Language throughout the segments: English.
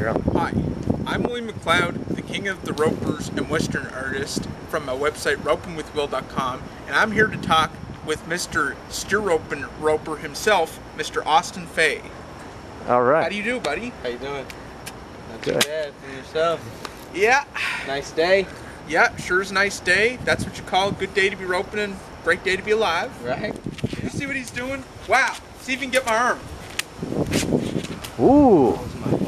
You're up. Hi, I'm William MacLeod, the king of the ropers and western artist from my website ropingwithwill.com, and I'm here to talk with Mr. Steer Roping Roper himself, Mr. Austin Fay. All right. How do you do, buddy? How you doing? Not too Good. bad. For yourself? Yeah. Nice day? Yeah, sure is a nice day. That's what you call a good day to be roping and great day to be alive. Right? You see what he's doing? Wow. See if you can get my arm. Ooh.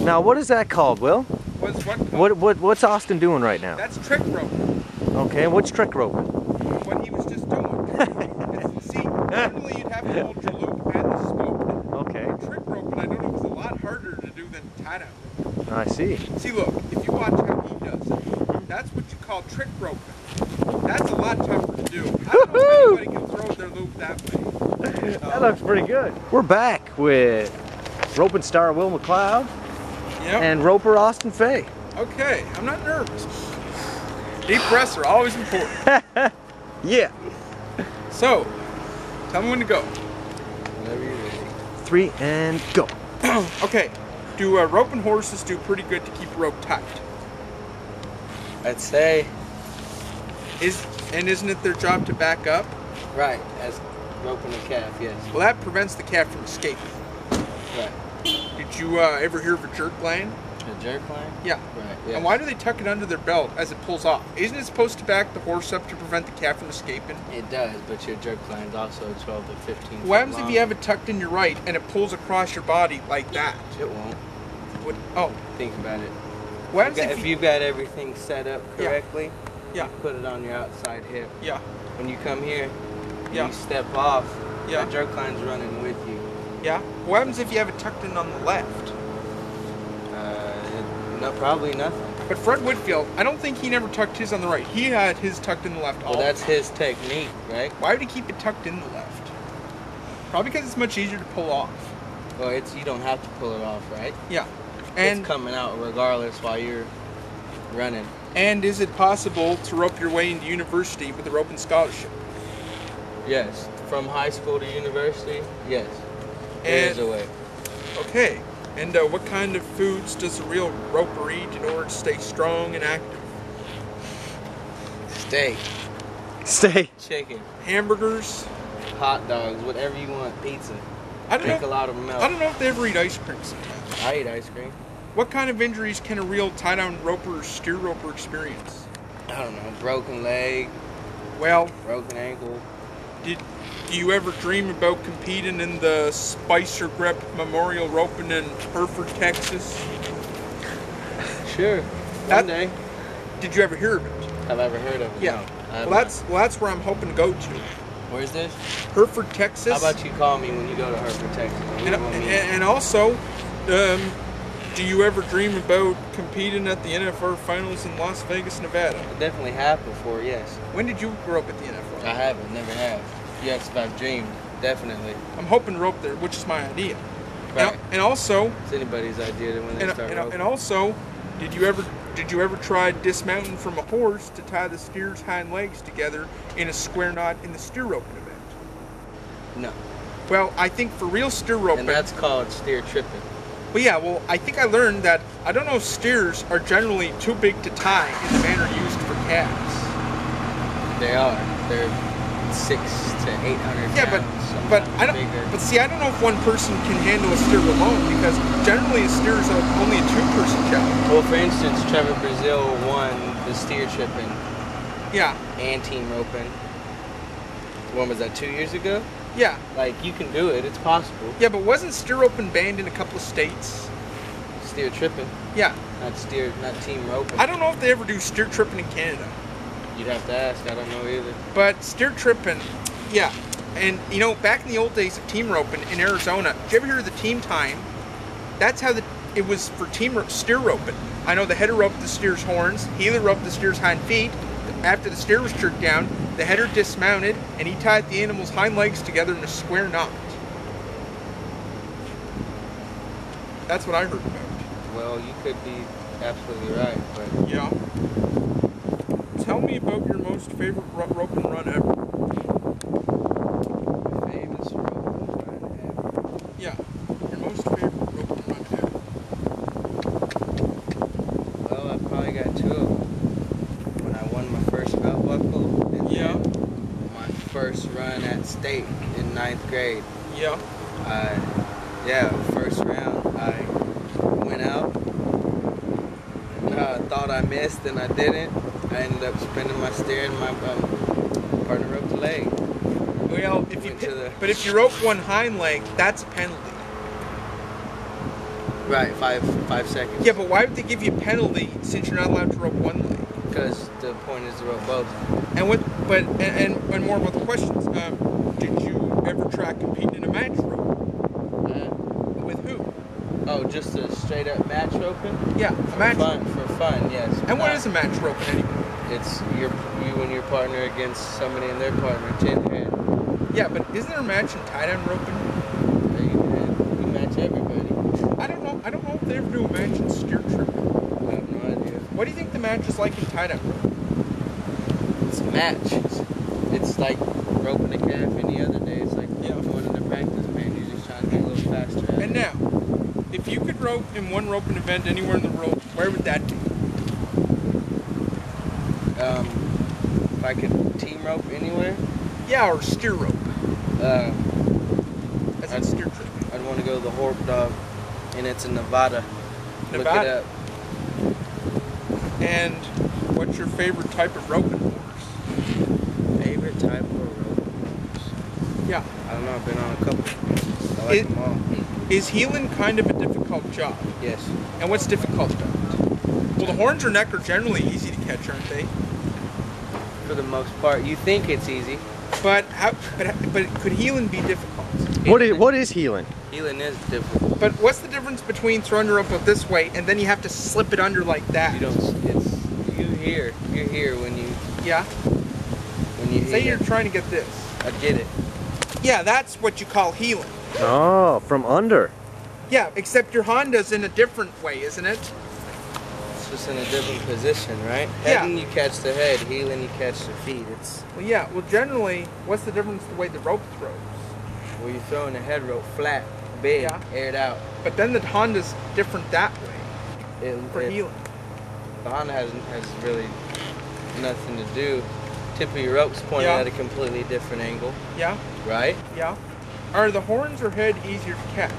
Now, what is that called, Will? What's what called? What's Austin doing right now? That's trick roping. Okay, what's trick roping? What he was just doing. See, normally you'd have to hold your loop and the scope. Okay. Trick roping, I don't know, is a lot harder to do than tie-down roping. I see. See, look, if you watch how he does it, that's what you call trick roping. That's a lot tougher to do. I don't know if anybody can throw their loop that way. That looks pretty good. We're back with roping star Will MacLeod Yep. and roper Austin Fay. Okay, I'm not nervous. Deep breaths are always important. Yeah. So, tell me when to go. Whenever you're ready. 3 and go. Okay, do roping horses do pretty good to keep a rope tight? I'd say, Isn't it their job to back up? right, as roping a calf, yes. Well, that prevents the calf from escaping. Right. Did you ever hear of a jerk line? A jerk line? Yeah. Right, yeah. And why do they tuck it under their belt as it pulls off? Isn't it supposed to back the horse up to prevent the calf from escaping? It does, but your jerk line's also 12 to 15 feet What happens long. if you have it tucked in your right and it pulls across your body like that? It won't. Oh, Think about it. what happens If you've got everything set up Yeah. correctly, Yeah, put it on your outside hip. yeah, When you come here, Yeah. you step off, Yeah. the jerk line's running with you. yeah. What happens if you have it tucked in on the left? No, probably nothing. But Fred Whitfield, I don't think he never tucked his on the right. He had his tucked in the left. Well, that's his technique, right? Why would he keep it tucked in the left? Probably because it's much easier to pull off. Well, you don't have to pull it off, right? Yeah. And It's coming out regardless while you're running. and is it possible to rope your way into university with a roping scholarship? Yes. From high school to university, yes. There is And a way. okay. And what kind of foods does a real roper eat in order to stay strong and active? Steak, Stay. chicken, Hamburgers? hot dogs, whatever you want, pizza. I don't Drink a know. lot of milk. I don't know if they ever eat ice cream sometimes. I eat ice cream. What kind of injuries can a real tie-down roper or steer roper experience? I don't know, broken leg, Well, broken ankle. do you ever dream about competing in the Spicer Gripp Memorial Roping in Hereford, Texas? Sure. That- One day. Did you ever hear of it? Have I ever heard of it? Yeah. No, I have Well, not. that's where I'm hoping to go to. Where's this? Hereford, Texas. How about you call me when you go to Hereford, Texas? We And, will meet. and also, do you ever dream about competing at the NFR Finals in Las Vegas, Nevada? I definitely have before, yes. When did you grow up at the NFR? I haven't, never have. Yes, if I've dreamed, definitely. I'm hoping to rope there, which is my idea. Right. And also, It's anybody's idea when they start roping. and also, did you ever try dismounting from a horse to tie the steer's hind legs together in a square knot in the steer roping event? No. Well, I think for real steer roping. And that's called steer tripping. Well, yeah. Well, I think I learned that I don't know if steers are generally too big to tie in the manner used for calves. They are. They're 600 to 800 Yeah, pounds. but sometimes I don't. bigger. But see, I don't know if one person can handle a steer alone because generally a steer is only a two-person job. Well, for instance, Trevor Brazil won the steer tripping Yeah. and team roping. When was that, 2 years ago? Yeah. Like, you can do it. It's possible. Yeah, but wasn't steer roping banned in a couple of states? Steer tripping, Yeah. not team roping. I don't know if they ever do steer tripping in Canada, You'd have to ask. I don't know either. but steer tripping, yeah. And you know, back in the old days of team roping in Arizona, did you ever hear of the team time? That's how it was for steer roping. I know the header roped the steer's horns, heeler roped the steer's hind feet. After the steer was jerked down, the header dismounted, and he tied the animal's hind legs together in a square knot. That's what I heard about. Well, you could be absolutely right, but Yeah. Tell me about your most favorite rope and run ever. famous roping run ever. Yeah, your most favorite rope and run ever. first run at state in 9th grade. Yeah. Yeah, first round I went out. Thought I missed and I didn't. I ended up spinning my steer and my partner roped the leg. Well, if you rope one hind leg, that's a penalty. Right, five seconds. Yeah, but why would they give you a penalty since you're not allowed to rope one leg? Because the point is to rope both. And what? But and more about the questions. Did you ever try competing in a match rope? With who? Oh, just a straight up match roping? Yeah, a match. For fun, yes. And what is a match roping anymore? It's you and your partner against somebody and their partner, chin to hand. Yeah, but isn't there a match in tie-down roping? You match everybody. I don't know if they ever do a match in steer tripping. I have no idea. What do you think the match is like in tie-down roping? It's a match. It's like roping a calf any other day. It's like going into practice, man. You're just trying to get a little faster. And now, if you could rope in one roping event anywhere in the world, where would that be? If I could team rope anywhere? Yeah, or steer rope. That's I'd steer tripping. I'd want to go to the Hereford dog, and it's in Nevada. Look it up. And what's your favorite type of roping horse? Favorite type of roping horse? Yeah. I don't know. I've been on a couple. I like them all. Is heeling kind of a difficult job? Yes. And what's difficult about it? Well, the horns or neck are generally easy to catch, aren't they? For the most part, you think it's easy. But could heeling be difficult? What is heeling? Heeling is difficult. But what's the difference between throwing your rope up this way and then you have to slip it under like that? You're here when you. Yeah. When you. Say you're trying to get this. I get it. Yeah, that's what you call heeling. Oh, from under. Yeah, except your Honda's in a different way, isn't it? It's just in a different position, right? Yeah. Heading, you catch the head. Heeling, you catch the feet. It's. Well, yeah. Well, generally, what's the difference the way the rope throws? Well, you're throwing the head rope flat, big, aired out. But then the Honda's different that way for heeling. The Honda has really nothing to do. Tip of your rope's pointed at a completely different angle. Yeah. Right? Yeah. Are the horns or head easier to catch?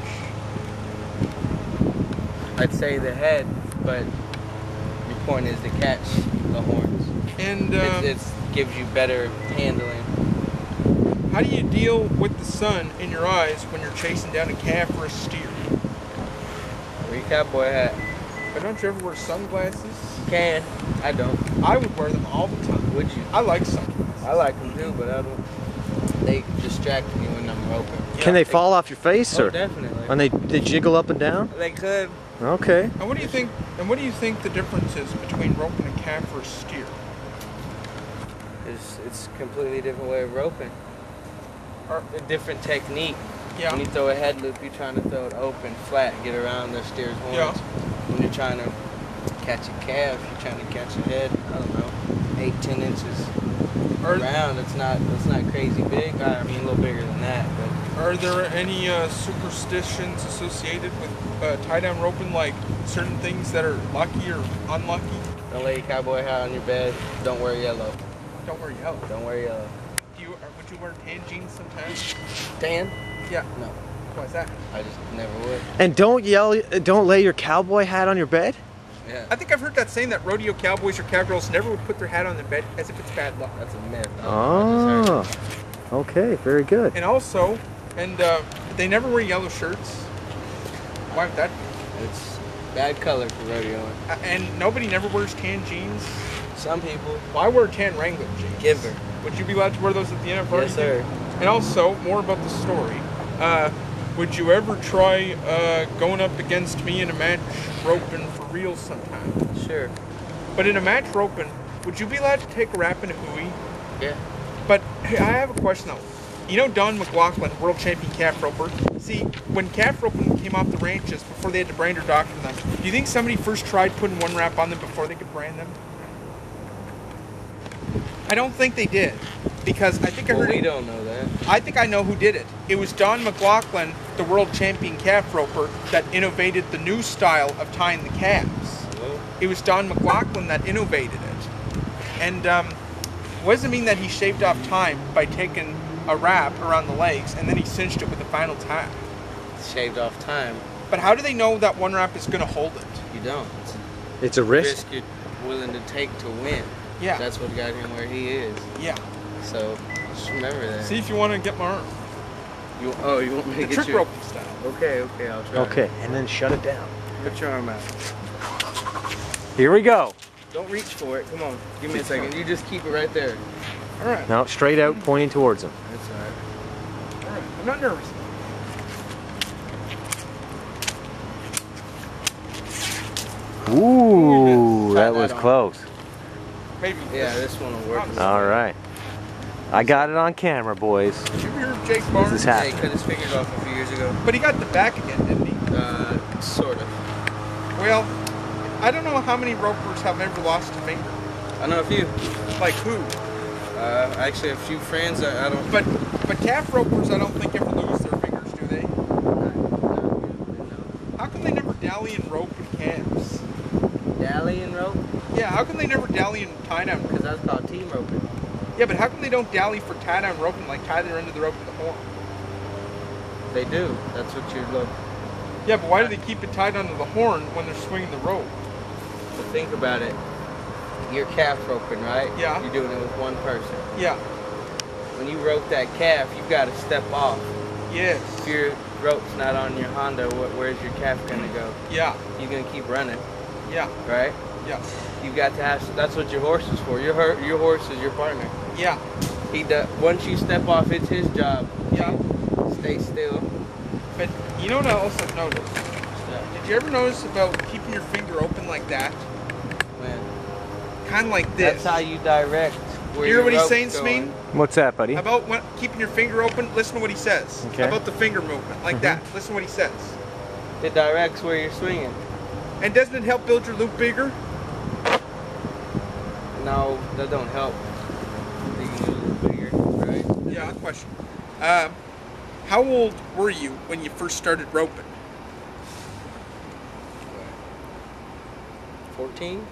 I'd say the head, but your point is to catch the horns. And it gives you better handling. How do you deal with the sun in your eyes when you're chasing down a calf or a steer? Wear your cowboy hat. But don't you ever wear sunglasses? You can. I don't. I would wear them all the time. Would you? I like sunglasses. I like them too, but I don't. They distract me when I'm roping. Yeah. Can they fall off your face, or? Definitely. And they jiggle up and down? They could. Okay. And what do you think? And what do you think the difference is between roping a calf or a steer? It's a completely different way of roping. Or a different technique. Yeah. When you throw a head loop, you're trying to throw it open, flat, get around the steer's horns. Yeah. When you're trying to catch a calf, you're trying to catch a head, I don't know, 8-10 inches around. It's not crazy big. I mean, a little bigger than that. But are there any superstitions associated with tie-down roping, like certain things that are lucky or unlucky? Don't lay your cowboy hat on your bed. Don't wear yellow. Don't wear yellow. Don't wear yellow. Would you wear tan jeans sometimes? Tan? Yeah. No. Why's that? I just never would. And don't lay your cowboy hat on your bed? Yeah. I think I've heard that saying that rodeo cowboys or cowgirls never would put their hat on their bed as if it's bad luck. That's a myth. Oh. Okay, very good. And also, they never wear yellow shirts. Why would that be? It's bad color for rodeoing. And nobody never wears tan jeans. Some people. Well, I wear tan Wrangler jeans. Giver. Would you be allowed to wear those at the NFR? Yes, sir. And also, more about the story. Would you ever try going up against me in a match roping for real sometime? Sure. But in a match roping, would you be allowed to take a rap in a hooey? Yeah. But hey, I have a question though. You know Don McLaughlin, world champion calf roper? See, when calf roping came off the ranches before they had to brand or doctor them, do you think somebody first tried putting one wrap on them before they could brand them? I don't think they did, because I think I heard. We don't know that. I think I know who did it. It was Don McLaughlin, the world champion calf roper, that innovated the new style of tying the calves. Hello? It was Don McLaughlin that innovated it. And what does it mean that he shaved off time by taking a wrap around the legs, and then he cinched it with the final tie. Shaved off time. But how do they know that one wrap is going to hold it? You don't. It's a risk. You're willing to take to win. Yeah. That's what got him where he is. Yeah. So just remember that. See if you want to get my arm. You want me to The get trick your... rope style. Okay, I'll try. Okay, and then shut it down. Put your arm out. Here we go. Don't reach for it. Come on. Give me a second. You just keep it right there. All right. Now straight out, pointing towards him. That's all right. All right. I'm not nervous. Ooh, that Tie was that on. close. Maybe. Yeah, this one will work. All right. I got it on camera, boys. Did you hear of Jake Barnes? This is Yeah, he happening. cut his fingers off a few years ago. But he got the back again, didn't he? Sort of. Well, I don't know how many ropers have ever lost a finger. I know a few. Like who? Actually, a few friends. I don't. But calf ropers, I don't think ever lose their fingers, do they? How come they never dally in rope and calves? Dally and rope? Yeah, how come they never dally in tie down rope? Because that's called team roping. Yeah, but how come they don't dally for tie down roping, like tie their end of the rope to the horn? They do. That's what you look. Yeah, but why do they keep it tied onto the horn when they're swinging the rope? So think about it. You're calf roping, right? Yeah. You're doing it with one person. Yeah. When you rope that calf, you've got to step off. Yes. If your rope's not on your Honda, where's your calf gonna go? Yeah. You're gonna keep running, Yeah. right? Yeah. You've got to have. That's what your horse is for. Your horse is your partner. Yeah. He does. Once you step off, it's his job. Yeah. Stay still. But you know what else I've noticed? Did you ever notice about keeping your finger open like that? Man, Kind of like this. that's how you direct. Where You hear your what he's rope's saying, going. Smeen? What's that, buddy? About keeping your finger open, listen to what he says. Okay. About the finger movement, like that. Listen to what he says. It directs where you're swinging. And doesn't it help build your loop bigger? No, that don't help. You can do a little bigger, right? Yeah, question. How old were you when you first started roping? 14?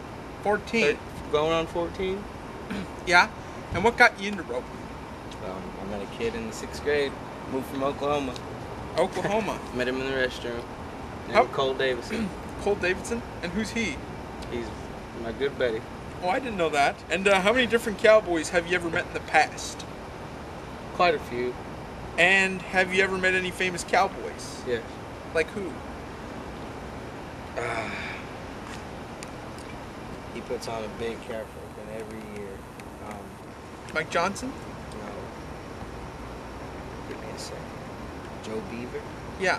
14. Going on 14? Yeah? And what got you into roping? I met a kid in the 6th grade. Moved from Oklahoma. Oklahoma. Met him in the restroom. How- Named Cole Davidson. Cole Davidson? And who's he? He's my good buddy. Oh, I didn't know that. And how many different cowboys have you ever met in the past? Quite a few. And have you ever met any famous cowboys? Yes. Like who? He puts on a big calf roping every year. Mike Johnson? No. Give me a second. Joe Beaver? Yeah,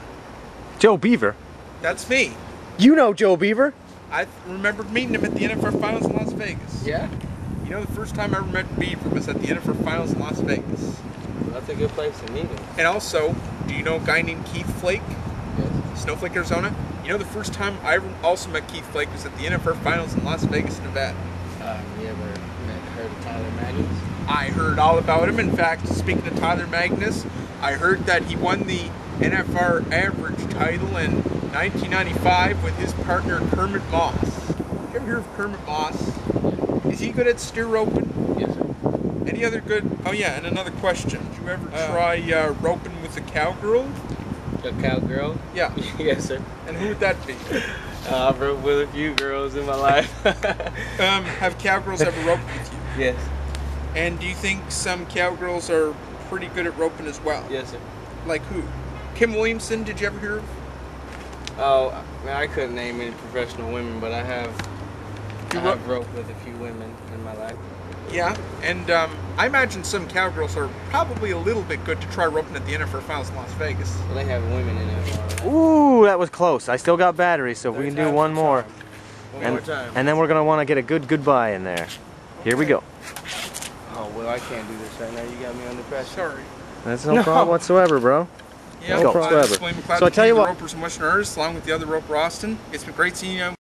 Joe Beaver. that's me. You know Joe Beaver. I remembered meeting him at the NFR Finals in Las Vegas. Yeah. You know, the first time I ever met Beaver was at the NFR Finals in Las Vegas. That's a good place to meet him. And also, do you know a guy named Keith Flake? Yes. Snowflake, Arizona? You know, the first time I also met Keith Flake was at the NFR Finals in Las Vegas, Nevada. You ever heard of Tyler Magnus? I heard all about him. In fact, speaking of Tyler Magnus, I heard that he won the NFR average title in 1995 with his partner Kermit Moss. You ever hear of Kermit Moss? Is he good at steer roping? Yes, sir. Any other good? Oh yeah, and another question. Did you ever try roping with a cowgirl? A cowgirl? Yeah. Yes, sir. And who would that be? I've roped with a few girls in my life. Have cowgirls ever roped with you? Yes. And do you think some cowgirls are pretty good at roping as well? Yes, sir. Like who? Kim Williamson, did you ever hear of? Oh, man, I couldn't name any professional women, but I have roped with a few women in my life. Yeah, and I imagine some cowgirls are probably a little bit good to try roping at the NFR Finals in Las Vegas. Well, they have women in it. Right? Ooh, that was close. I still got batteries, so if we can do one more. One more time. And then we're going to want to get a good goodbye in there. Here we go. Oh, well, I can't do this right now. You got me under pressure. Sorry. That's no problem whatsoever, bro. Yeah, No problem. William MacLeod, So I tell you what. Ropers and Western Artists, along with the other roper Austin. It's been great seeing you.